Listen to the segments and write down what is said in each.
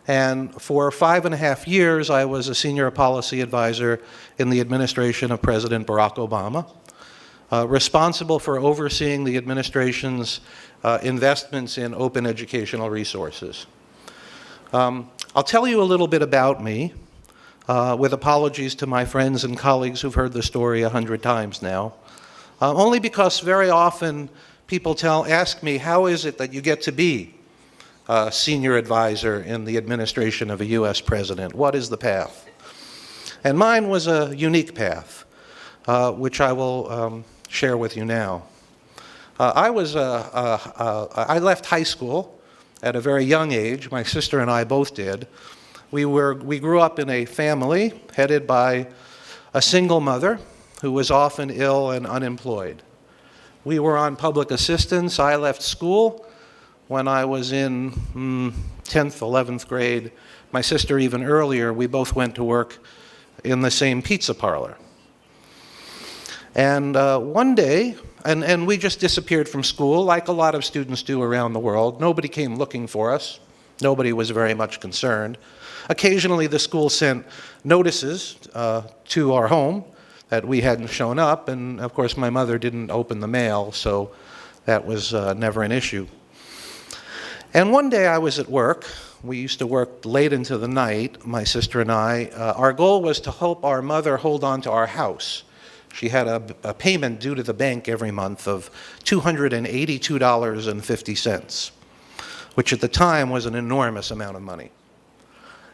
And for 5.5 years, I was a senior policy advisor in the administration of President Barack Obama, responsible for overseeing the administration's investments in open educational resources. I'll tell you a little bit about me, with apologies to my friends and colleagues who've heard the story 100 times now, only because very often people ask me, how is it that you get to be a senior advisor in the administration of a U.S. president? What is the path? And mine was a unique path, which I will share with you now. I left high school at a very young age. My sister and I both did. We grew up in a family headed by a single mother who was often ill and unemployed. We were on public assistance. I left school when I was in 10th, 11th grade. My sister even earlier. We both went to work in the same pizza parlor. And one day, and we just disappeared from school, like a lot of students do around the world. Nobody came looking for us. Nobody was very much concerned. Occasionally, the school sent notices to our home that we hadn't shown up, and of course, my mother didn't open the mail, so that was never an issue. And one day I was at work. We used to work late into the night, my sister and I. Our goal was to help our mother hold on to our house. She had a payment due to the bank every month of $282.50, which at the time was an enormous amount of money.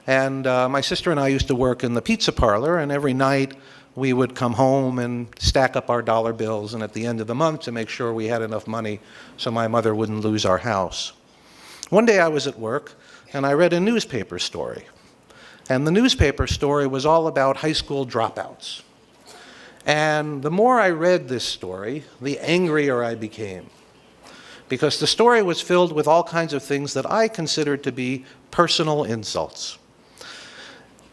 And my sister and I used to work in the pizza parlor, and every night we would come home and stack up our dollar bills, and at the end of the month to make sure we had enough money so my mother wouldn't lose our house. One day I was at work, and I read a newspaper story. And the newspaper story was all about high school dropouts. And the more I read this story, the angrier I became, because the story was filled with all kinds of things that I considered to be personal insults.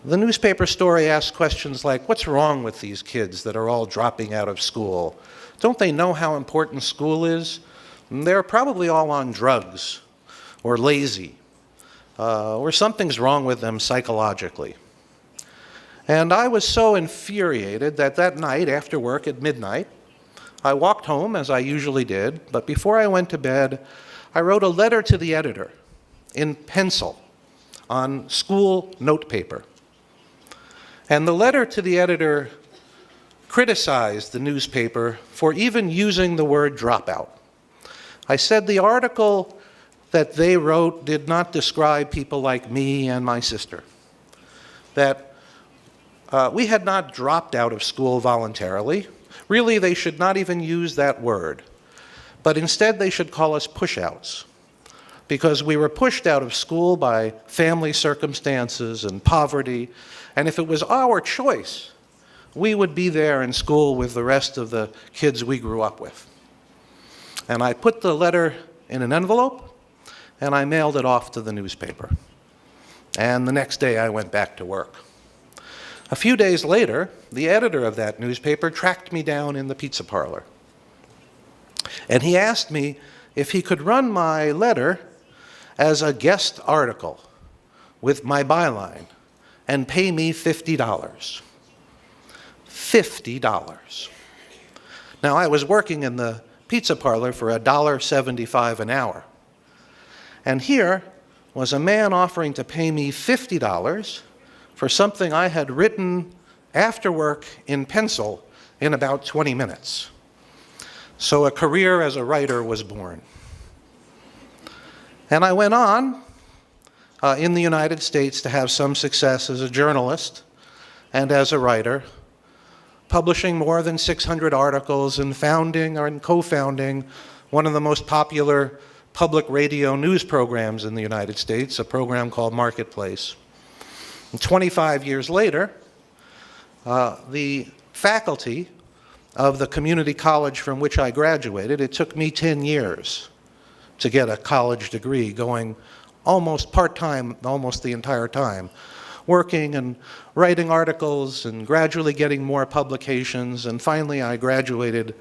The newspaper story asked questions like, what's wrong with these kids that are all dropping out of school? Don't they know how important school is? They're probably all on drugs, or lazy, or something's wrong with them psychologically. And I was so infuriated that that night after work at midnight, I walked home as I usually did, but before I went to bed, I wrote a letter to the editor in pencil on school notepaper. And the letter to the editor criticized the newspaper for even using the word dropout. I said the article that they wrote did not describe people like me and my sister, that we had not dropped out of school voluntarily. Really, they should not even use that word, but instead they should call us pushouts, because we were pushed out of school by family circumstances and poverty, and if it was our choice, we would be there in school with the rest of the kids we grew up with. And I put the letter in an envelope, and I mailed it off to the newspaper. And the next day I went back to work. A few days later, the editor of that newspaper tracked me down in the pizza parlor. And he asked me if he could run my letter as a guest article with my byline and pay me $50. $50. Now, I was working in the pizza parlor for $1.75 an hour. And here was a man offering to pay me $50 for something I had written after work in pencil in about 20 minutes. So a career as a writer was born. And I went on in the United States to have some success as a journalist and as a writer, publishing more than 600 articles and founding and co-founding one of the most popular public radio news programs in the United States, a program called Marketplace. And 25 years later, the faculty of the community college from which I graduated, it took me 10 years to get a college degree, going almost part-time, almost the entire time, working and writing articles and gradually getting more publications, and finally I graduated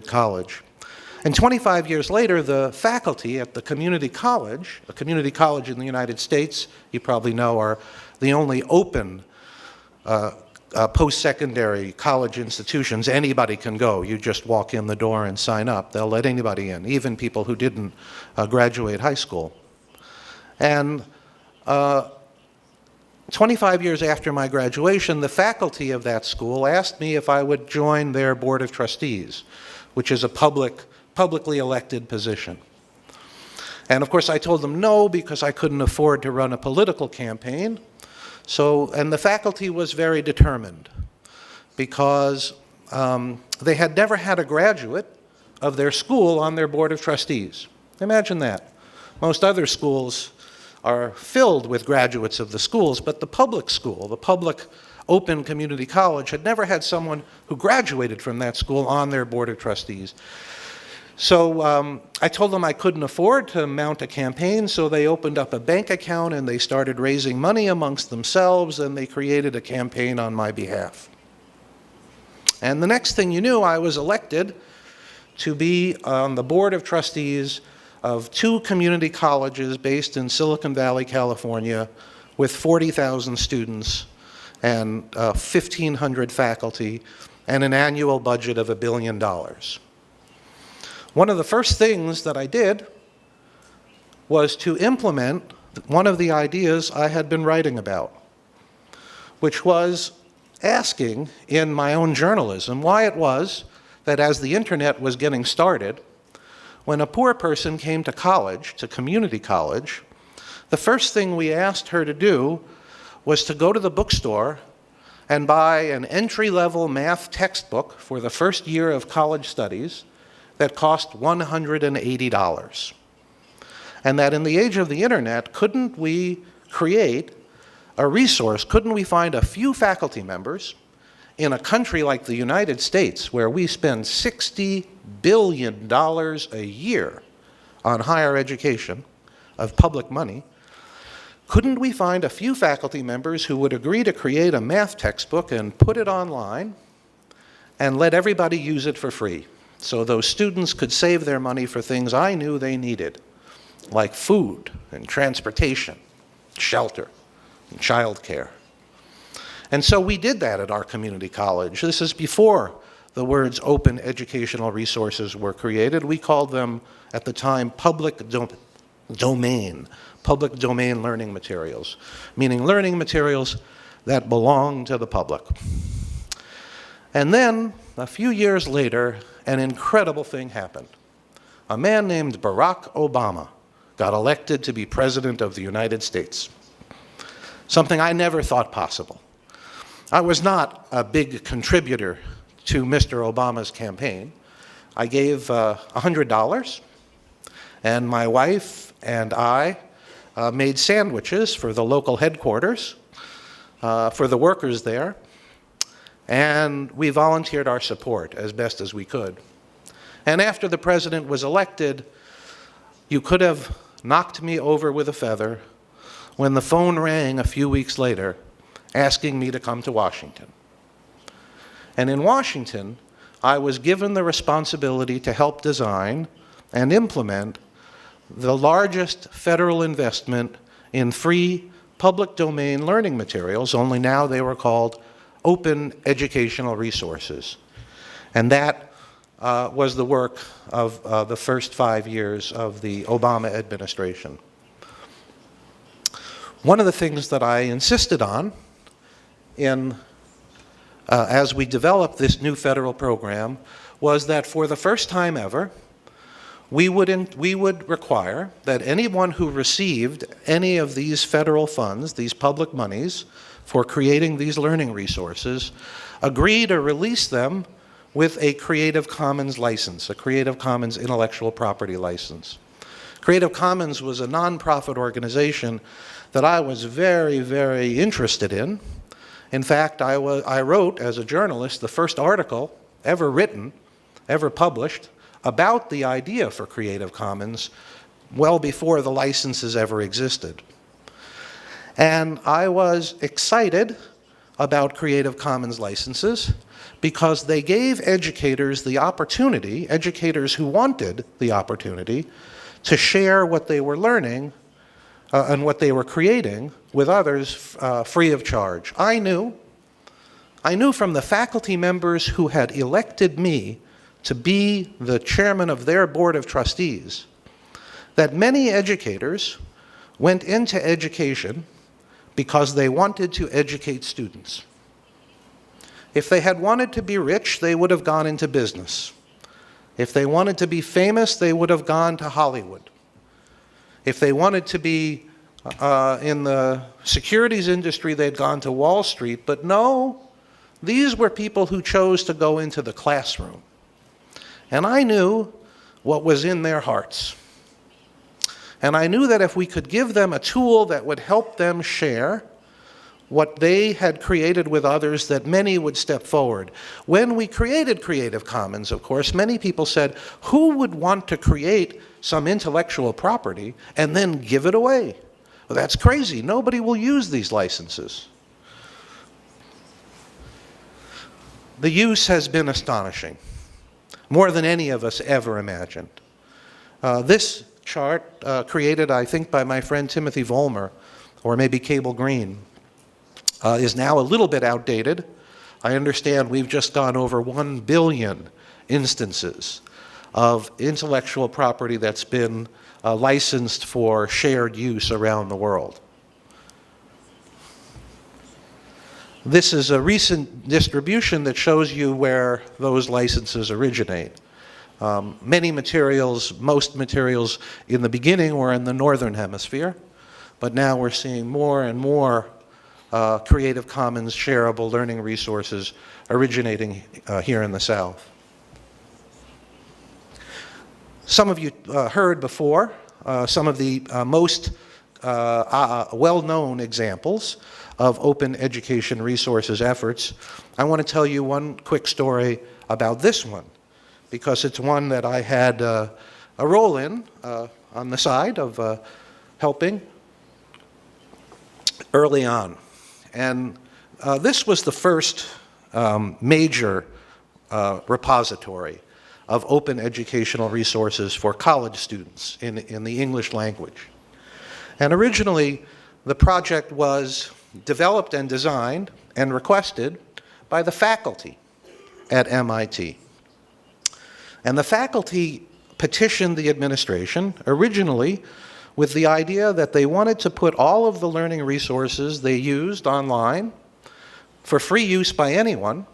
college. And 25 years later, the faculty at the community college, a community college in the United States, you probably know, are the only open post-secondary college institutions. Anybody can go. You just walk in the door and sign up. They'll let anybody in, even people who didn't graduate high school. And 25 years after my graduation, the faculty of that school asked me if I would join their board of trustees, which is a publicly elected position. And of course I told them no, because I couldn't afford to run a political campaign. And the faculty was very determined, because they had never had a graduate of their school on their board of trustees. Imagine that. Most other schools are filled with graduates of the schools, but the public school, the public open community college, had never had someone who graduated from that school on their board of trustees. So I told them I couldn't afford to mount a campaign, so they opened up a bank account and they started raising money amongst themselves, and they created a campaign on my behalf. And the next thing you knew, I was elected to be on the board of trustees of 2 community colleges based in Silicon Valley, California, with 40,000 students and 1,500 faculty and an annual budget of $1 billion. One of the first things that I did was to implement one of the ideas I had been writing about, which was asking in my own journalism why it was that as the internet was getting started, when a poor person came to college, to community college, the first thing we asked her to do was to go to the bookstore and buy an entry-level math textbook for the first year of college studies that cost $180. And that in the age of the internet, couldn't we create a resource, couldn't we find a few faculty members in a country like the United States, where we spend $60 billion a year on higher education of public money, couldn't we find a few faculty members who would agree to create a math textbook and put it online and let everybody use it for free? So those students could save their money for things I knew they needed, like food and transportation, shelter, and childcare. And so we did that at our community college. This is before the words open educational resources were created. We called them, at the time, public domain learning materials, meaning learning materials that belong to the public. And then, a few years later, an incredible thing happened. A man named Barack Obama got elected to be President of the United States, something I never thought possible. I was not a big contributor to Mr. Obama's campaign. I gave $100, and my wife and I made sandwiches for the local headquarters, for the workers there, and we volunteered our support as best as we could. And after the president was elected, you could have knocked me over with a feather when the phone rang a few weeks later asking me to come to Washington. And in Washington, I was given the responsibility to help design and implement the largest federal investment in free public domain learning materials, only now they were called open educational resources. And that was the work of the first 5 years of the Obama administration. One of the things that I insisted on as we developed this new federal program was that for the first time ever, we would require that anyone who received any of these federal funds, these public monies, for creating these learning resources, agree to release them with a Creative Commons license, a Creative Commons intellectual property license. Creative Commons was a nonprofit organization that I was very, very interested in. In fact, I wrote, as a journalist, the first article ever written, ever published, about the idea for Creative Commons well before the licenses ever existed. And I was excited about Creative Commons licenses because they gave educators the opportunity, educators who wanted the opportunity, to share what they were learning and what they were creating with others free of charge. I knew from the faculty members who had elected me to be the chairman of their board of trustees that many educators went into education because they wanted to educate students. If they had wanted to be rich, they would have gone into business. If they wanted to be famous, they would have gone to Hollywood. If they wanted to be in the securities industry, they'd gone to Wall Street. But no, these were people who chose to go into the classroom. And I knew what was in their hearts. And I knew that if we could give them a tool that would help them share what they had created with others, that many would step forward. When we created Creative Commons, of course, many people said, who would want to create some intellectual property and then give it away? Well, that's crazy. Nobody will use these licenses. The use has been astonishing, more than any of us ever imagined. This chart, created, I think, by my friend Timothy Vollmer, or maybe Cable Green, is now a little bit outdated. I understand we've just gone over 1 billion instances of intellectual property that's been licensed for shared use around the world. This is a recent distribution that shows you where those licenses originate. Many materials, most materials in the beginning were in the Northern Hemisphere, but now we're seeing more and more Creative Commons shareable learning resources originating here in the South. Some of you heard before some of the most well-known examples of open education resources efforts. I want to tell you one quick story about this one, because it's one that I had a role in on the side of helping early on. And this was the first major repository of open educational resources for college students in the English language. And originally, the project was developed and designed and requested by the faculty at MIT. And the faculty petitioned the administration originally with the idea that they wanted to put all of the learning resources they used online for free use by anyone.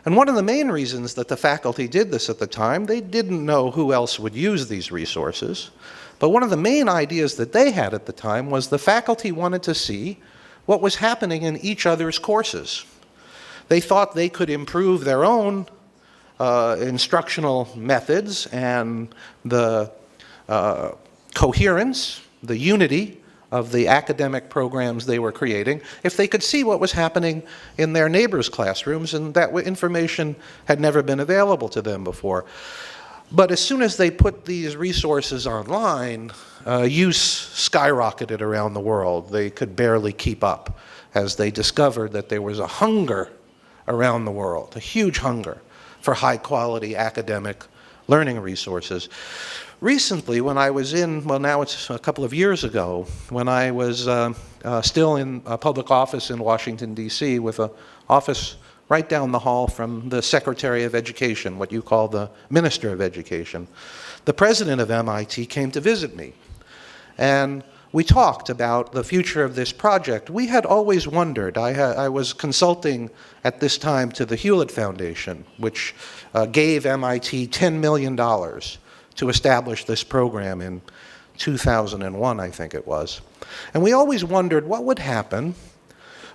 And one of the main reasons that the faculty did this at the time, they didn't know who else would use these resources. But one of the main ideas that they had at the time was the faculty wanted to see what was happening in each other's courses. They thought they could improve their own instructional methods and the coherence, the unity of the academic programs they were creating, if they could see what was happening in their neighbors' classrooms, and that information had never been available to them before. But as soon as they put these resources online, use skyrocketed around the world. They could barely keep up as they discovered that there was a hunger around the world, a huge hunger for high-quality academic learning resources. Recently, when I was in, well, now it's a couple of years ago, when I was still in a public office in Washington, D.C., with an office right down the hall from the Secretary of Education, what you call the Minister of Education, the president of MIT came to visit me. And we talked about the future of this project. We had always wondered, I was consulting at this time to the Hewlett Foundation, which gave MIT $10 million to establish this program in 2001, I think it was. And we always wondered what would happen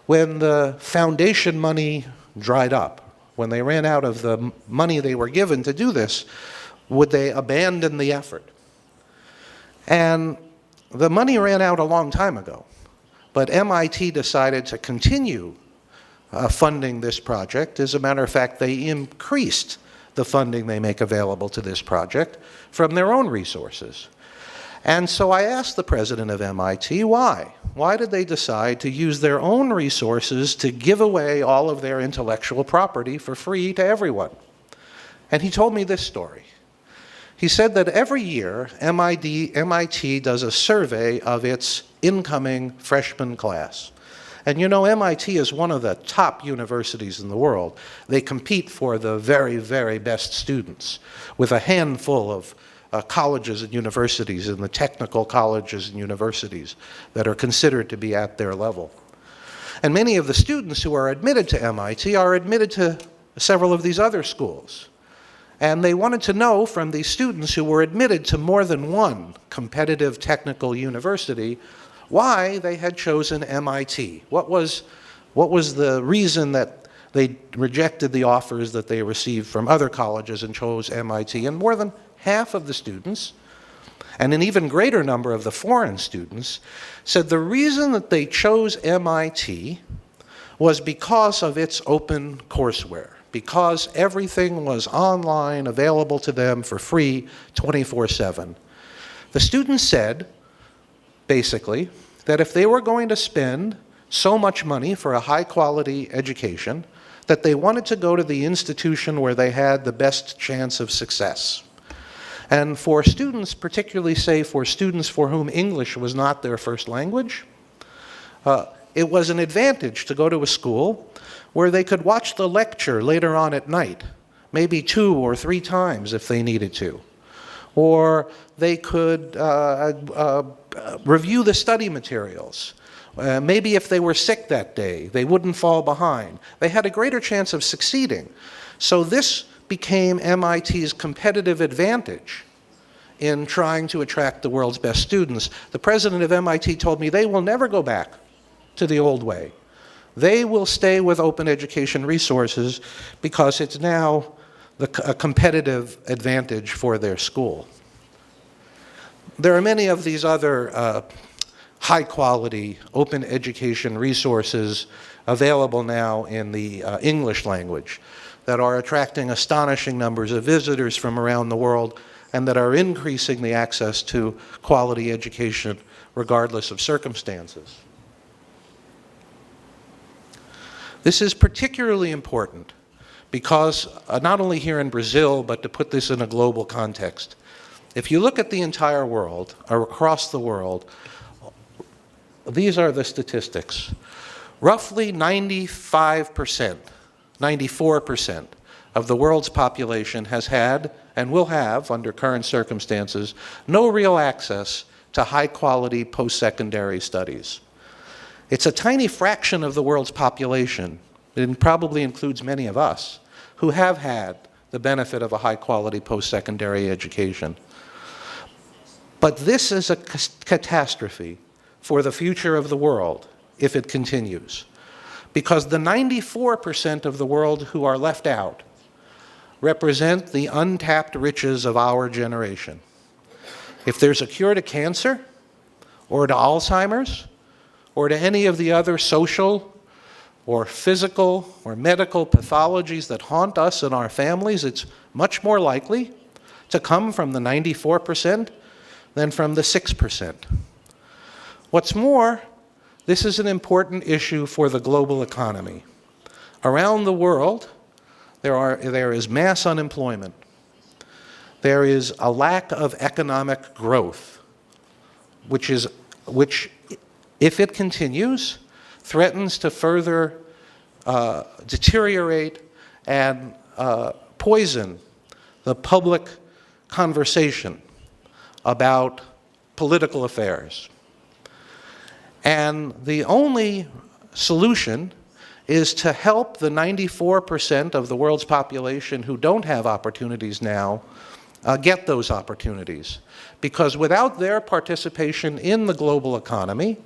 when the foundation money dried up, when they ran out of the money they were given to do this. Would they abandon the effort? And the money ran out a long time ago, but MIT decided to continue funding this project. As a matter of fact, they increased the funding they make available to this project from their own resources. And so I asked the president of MIT why. Why did they decide to use their own resources to give away all of their intellectual property for free to everyone? And he told me this story. He said that every year, MIT does a survey of its incoming freshman class. And you know, MIT is one of the top universities in the world. They compete for the very, very best students with a handful of colleges and universities and the technical colleges and universities that are considered to be at their level. And many of the students who are admitted to MIT are admitted to several of these other schools. And they wanted to know from these students who were admitted to more than one competitive technical university why they had chosen MIT. What was the reason that they rejected the offers that they received from other colleges and chose MIT? And more than half of the students, and an even greater number of the foreign students, said the reason that they chose MIT was because of its open courseware, because everything was online, available to them for free 24/7. The students said, basically, that if they were going to spend so much money for a high-quality education, that they wanted to go to the institution where they had the best chance of success. And for students, particularly, say, for students for whom English was not their first language, it was an advantage to go to a school where they could watch the lecture later on at night, maybe 2 or 3 times if they needed to. Or they could review the study materials. Maybe if they were sick that day, they wouldn't fall behind. They had a greater chance of succeeding. So this became MIT's competitive advantage in trying to attract the world's best students. The president of MIT told me they will never go back to the old way. They will stay with open education resources because it's now a competitive advantage for their school. There are many of these other high-quality open education resources available now in the English language that are attracting astonishing numbers of visitors from around the world and that are increasing the access to quality education regardless of circumstances. This is particularly important because not only here in Brazil, but to put this in a global context, if you look at the entire world, or across the world, these are the statistics. Roughly 95%, 94% of the world's population has had, and will have, under current circumstances, no real access to high-quality post-secondary studies. It's a tiny fraction of the world's population, it probably includes many of us, who have had the benefit of a high-quality post-secondary education. But this is a catastrophe for the future of the world if it continues, because the 94% of the world who are left out represent the untapped riches of our generation. If there's a cure to cancer, or to Alzheimer's, or to any of the other social or physical or medical pathologies that haunt us and our families, it's much more likely to come from the 94% than from the 6%. What's more, this is an important issue for the global economy. Around the world, there is mass unemployment. There is a lack of economic growth, which, if it continues, threatens to further deteriorate and poison the public conversation about political affairs. And the only solution is to help the 94% of the world's population who don't have opportunities now get those opportunities. Because without their participation in the global economy,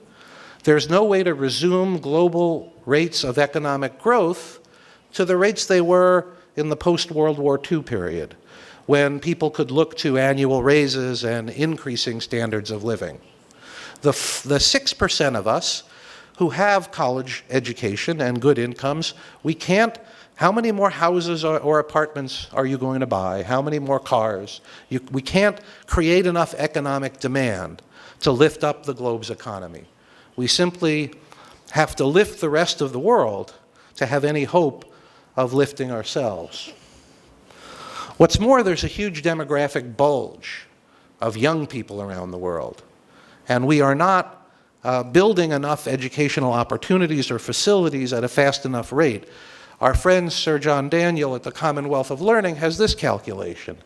there's no way to resume global rates of economic growth to the rates they were in the post-World War II period, when people could look to annual raises and increasing standards of living. The 6% of us who have college education and good incomes, we can't, how many more houses or apartments are you going to buy? How many more cars? We can't create enough economic demand to lift up the globe's economy. We simply have to lift the rest of the world to have any hope of lifting ourselves. What's more, there's a huge demographic bulge of young people around the world, and we are not building enough educational opportunities or facilities at a fast enough rate. Our friend Sir John Daniel at the Commonwealth of Learning has this calculation,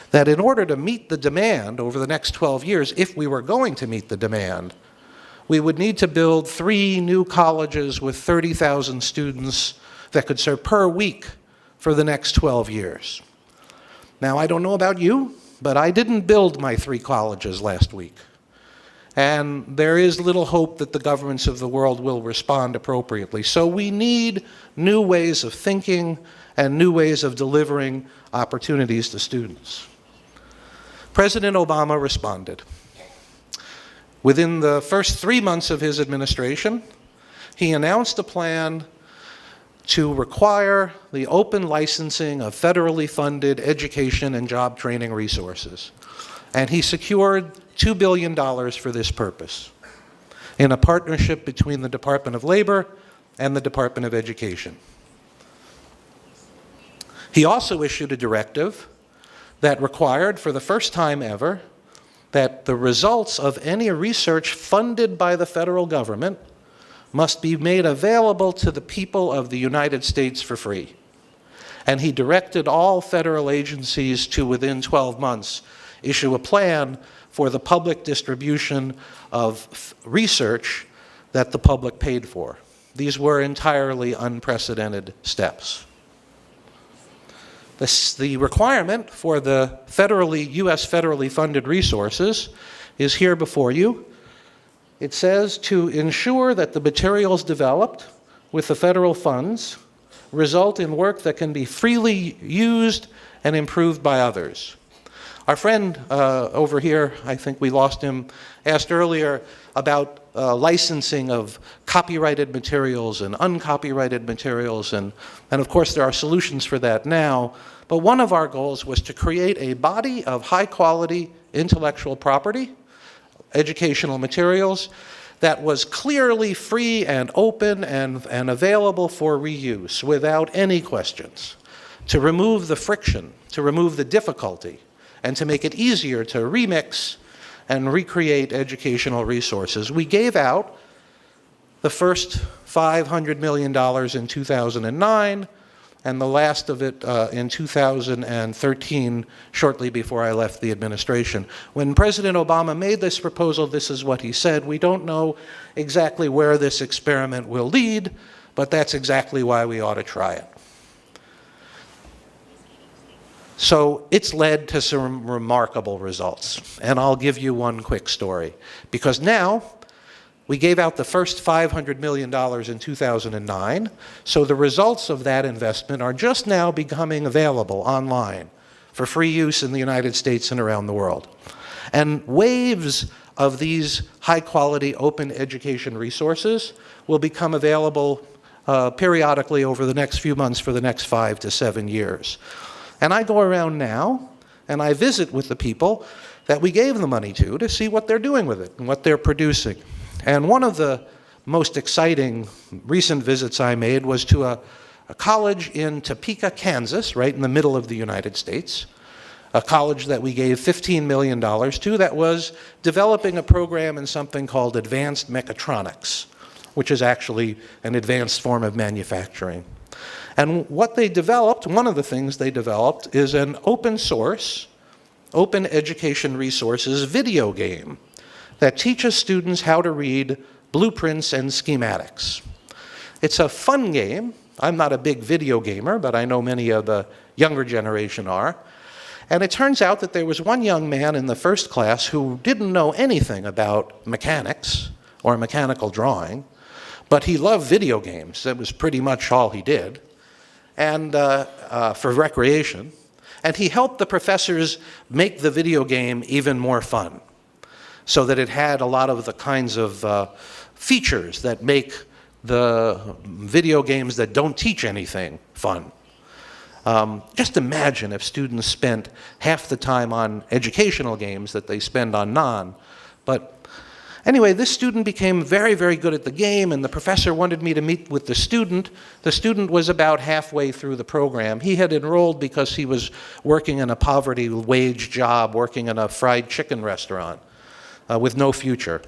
that in order to meet the demand over the next 12 years, if we were going to meet the demand, we would need to build 3 new colleges with 30,000 students that could serve per week for the next 12 years. Now, I don't know about you, but I didn't build my 3 colleges last week. And there is little hope that the governments of the world will respond appropriately. So we need new ways of thinking and new ways of delivering opportunities to students. President Obama responded. Within the first 3 months of his administration, he announced a plan to require the open licensing of federally funded education and job training resources. And he secured $2 billion for this purpose in a partnership between the Department of Labor and the Department of Education. He also issued a directive that required, for the first time ever, that the results of any research funded by the federal government must be made available to the people of the United States for free. And he directed all federal agencies to, within 12 months, issue a plan for the public distribution of research that the public paid for. These were entirely unprecedented steps. The requirement for the U.S. federally funded resources is here before you. It says to ensure that the materials developed with the federal funds result in work that can be freely used and improved by others. Our friend over here, I think we lost him, asked earlier about licensing of copyrighted materials and uncopyrighted materials, and of course there are solutions for that now. But one of our goals was to create a body of high-quality intellectual property, educational materials, that was clearly free and open and available for reuse without any questions, to remove the friction, to remove the difficulty, and to make it easier to remix and recreate educational resources. We gave out the first $500 million in 2009, and the last of it in 2013, shortly before I left the administration. When President Obama made this proposal, this is what he said: "We don't know exactly where this experiment will lead, but that's exactly why we ought to try it." So it's led to some remarkable results, and I'll give you one quick story. Because now, we gave out the first $500 million in 2009, so the results of that investment are just now becoming available online for free use in the United States and around the world. And waves of these high-quality open education resources will become available periodically over the next few months for the next 5 to 7 years. And I go around now, and I visit with the people that we gave the money to see what they're doing with it and what they're producing. And one of the most exciting recent visits I made was to a college in Topeka, Kansas, right in the middle of the United States, a college that we gave $15 million to that was developing a program in something called advanced mechatronics, which is actually an advanced form of manufacturing. And what they developed, one of the things they developed, is an open source, open education resources video game that teaches students how to read blueprints and schematics. It's a fun game. I'm not a big video gamer, but I know many of the younger generation are. And it turns out that there was one young man in the first class who didn't know anything about mechanics or mechanical drawing, but he loved video games. That was pretty much all he did, and for recreation. And he helped the professors make the video game even more fun, so that it had a lot of the kinds of features that make the video games that don't teach anything fun. Just imagine if students spent half the time on educational games that they spend on non. But Anyway, this student became very, very good at the game, and the professor wanted me to meet with the student. The student was about halfway through the program. He had enrolled because he was working in a poverty wage job, working in a fried chicken restaurant with no future.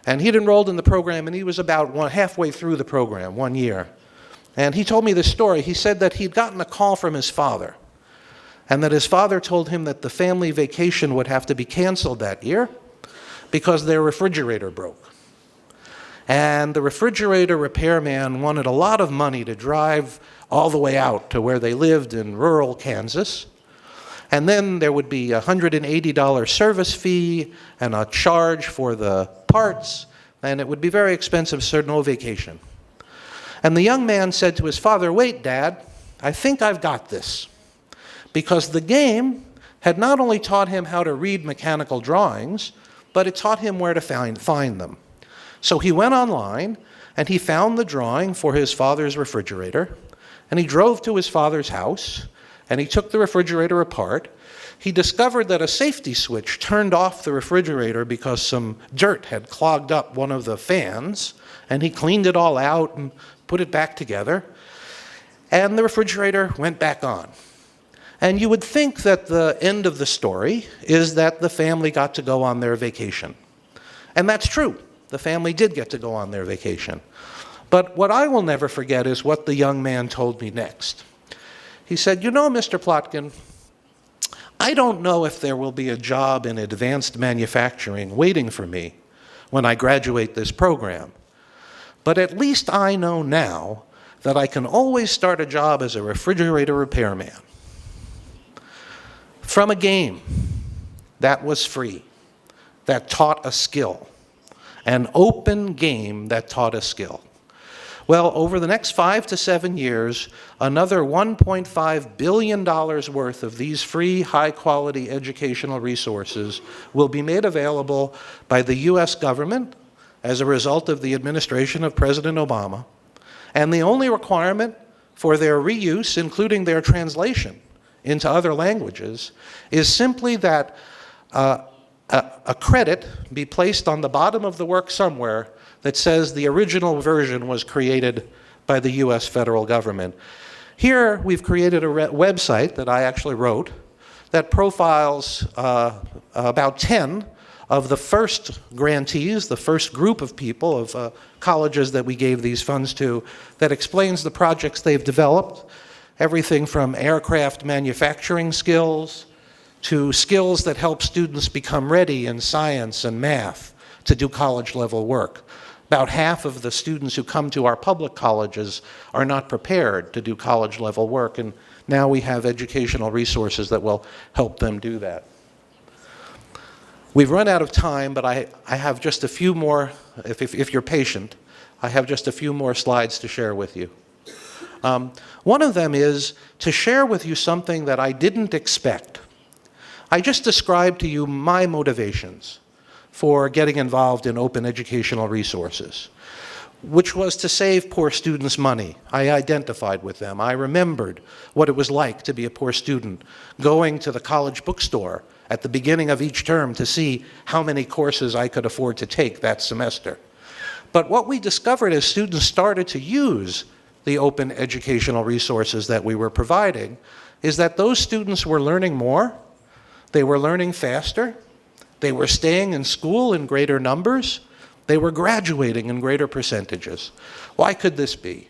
And he'd enrolled in the program, and he was about halfway through the program, 1 year. And he told me this story. He said that he'd gotten a call from his father, and that his father told him that the family vacation would have to be canceled that year because their refrigerator broke. And the refrigerator repairman wanted a lot of money to drive all the way out to where they lived in rural Kansas. And then there would be a $180 service fee and a charge for the parts, and it would be very expensive, so no vacation. And the young man said to his father, "Wait, Dad, I think I've got this." Because the game had not only taught him how to read mechanical drawings, but it taught him where to find them. So he went online, and he found the drawing for his father's refrigerator, and he drove to his father's house, and he took the refrigerator apart. He discovered that a safety switch turned off the refrigerator because some dirt had clogged up one of the fans, and he cleaned it all out and put it back together, and the refrigerator went back on. And you would think that the end of the story is that the family got to go on their vacation. And that's true. The family did get to go on their vacation. But what I will never forget is what the young man told me next. He said, "You know, Mr. Plotkin, I don't know if there will be a job in advanced manufacturing waiting for me when I graduate this program. But at least I know now that I can always start a job as a refrigerator repairman." From a game that was free, that taught a skill, an open game that taught a skill. Well, over the next 5 to 7 years, another $1.5 billion worth of these free, high-quality educational resources will be made available by the U.S. government as a result of the administration of President Obama. And the only requirement for their reuse, including their translation into other languages, is simply that a credit be placed on the bottom of the work somewhere that says the original version was created by the U.S. federal government. Here we've created a website that I actually wrote that profiles about 10 of the first grantees, the first group of people, of colleges that we gave these funds to, that explains the projects they've developed, everything from aircraft manufacturing skills to skills that help students become ready in science and math to do college-level work. About half of the students who come to our public colleges are not prepared to do college-level work, and now we have educational resources that will help them do that. We've run out of time, but I have just a few more, if you're patient, I have just a few more slides to share with you. One of them is to share with you something that I didn't expect. I just described to you my motivations for getting involved in open educational resources, which was to save poor students money. I identified with them. I remembered what it was like to be a poor student, going to the college bookstore at the beginning of each term to see how many courses I could afford to take that semester. But what we discovered as students started to use the open educational resources that we were providing is that those students were learning more, they were learning faster, they were staying in school in greater numbers, they were graduating in greater percentages. Why could this be?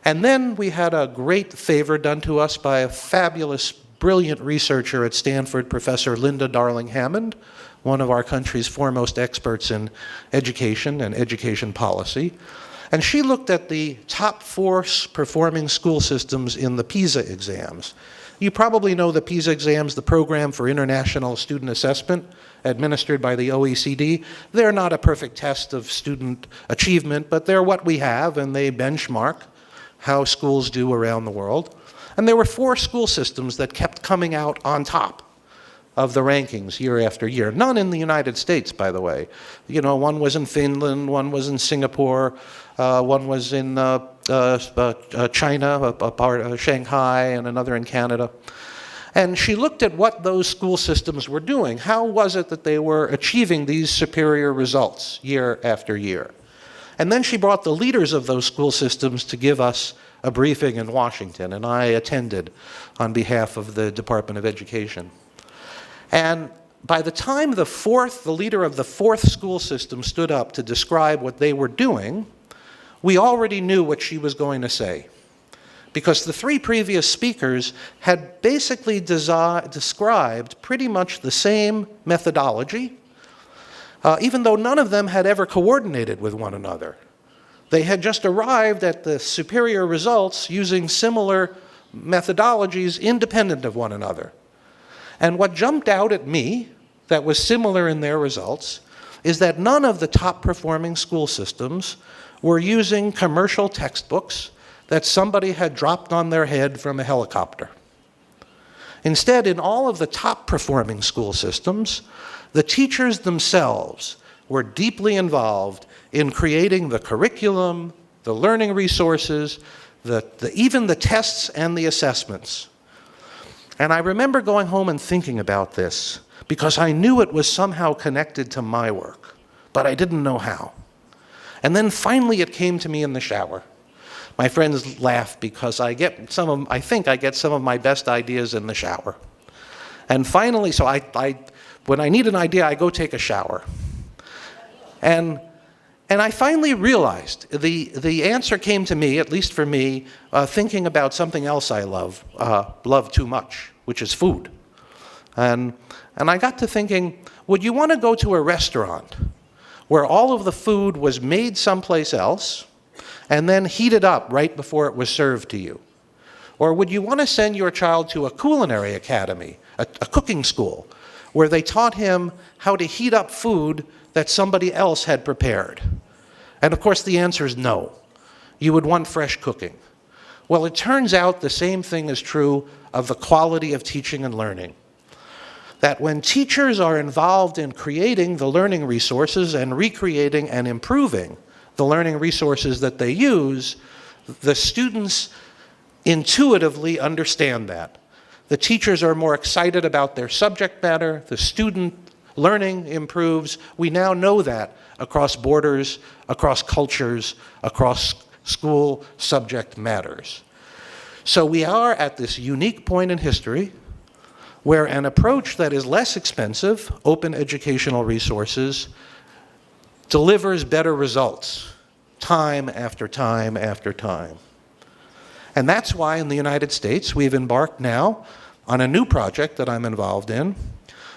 And then we had a great favor done to us by a fabulous, brilliant researcher at Stanford, Professor Linda Darling-Hammond, one of our country's foremost experts in education and education policy. And she looked at the top 4 performing school systems in the PISA exams. You probably know the PISA exams, the Program for International Student Assessment, administered by the OECD. They're not a perfect test of student achievement, but they're what we have, and they benchmark how schools do around the world. And there were 4 school systems that kept coming out on top of the rankings year after year. None in the United States, by the way. You know, one was in Finland, one was in Singapore, one was in China, a part of Shanghai, and another in Canada. And she looked at what those school systems were doing. How was it that they were achieving these superior results year after year? And then she brought the leaders of those school systems to give us a briefing in Washington, and I attended on behalf of the Department of Education. And by the time the leader of the fourth school system stood up to describe what they were doing, we already knew what she was going to say. Because the three previous speakers had basically described pretty much the same methodology, even though none of them had ever coordinated with one another. They had just arrived at the superior results using similar methodologies independent of one another. And what jumped out at me that was similar in their results is that none of the top performing school systems were using commercial textbooks that somebody had dropped on their head from a helicopter. Instead, in all of the top performing school systems, the teachers themselves were deeply involved in creating the curriculum, the learning resources, even the tests and the assessments. And I remember going home and thinking about this because I knew it was somehow connected to my work, but I didn't know how. And then finally it came to me in the shower. My friends laugh because I think I get some of my best ideas in the shower. And finally, so when I need an idea, I go take a shower. And I finally realized the answer came to me, at least for me, thinking about something else I love too much, which is food. And I got to thinking, would you want to go to a restaurant where all of the food was made someplace else and then heated up right before it was served to you? Or would you want to send your child to a culinary academy, a cooking school, where they taught him how to heat up food that somebody else had prepared? And of course the answer is no. You would want fresh cooking. Well, it turns out the same thing is true of the quality of teaching and learning. That when teachers are involved in creating the learning resources and recreating and improving the learning resources that they use, the students intuitively understand that. The teachers are more excited about their subject matter, the student learning improves. We now know that across borders, across cultures, across school subject matters. So we are at this unique point in history where an approach that is less expensive, open educational resources, delivers better results time after time after time. And that's why in the United States we've embarked now on a new project that I'm involved in,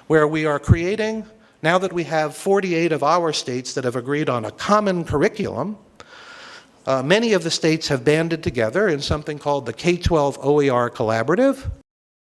where we are creating, now that we have 48 of our states that have agreed on a common curriculum, many of the states have banded together in something called the K-12 OER Collaborative,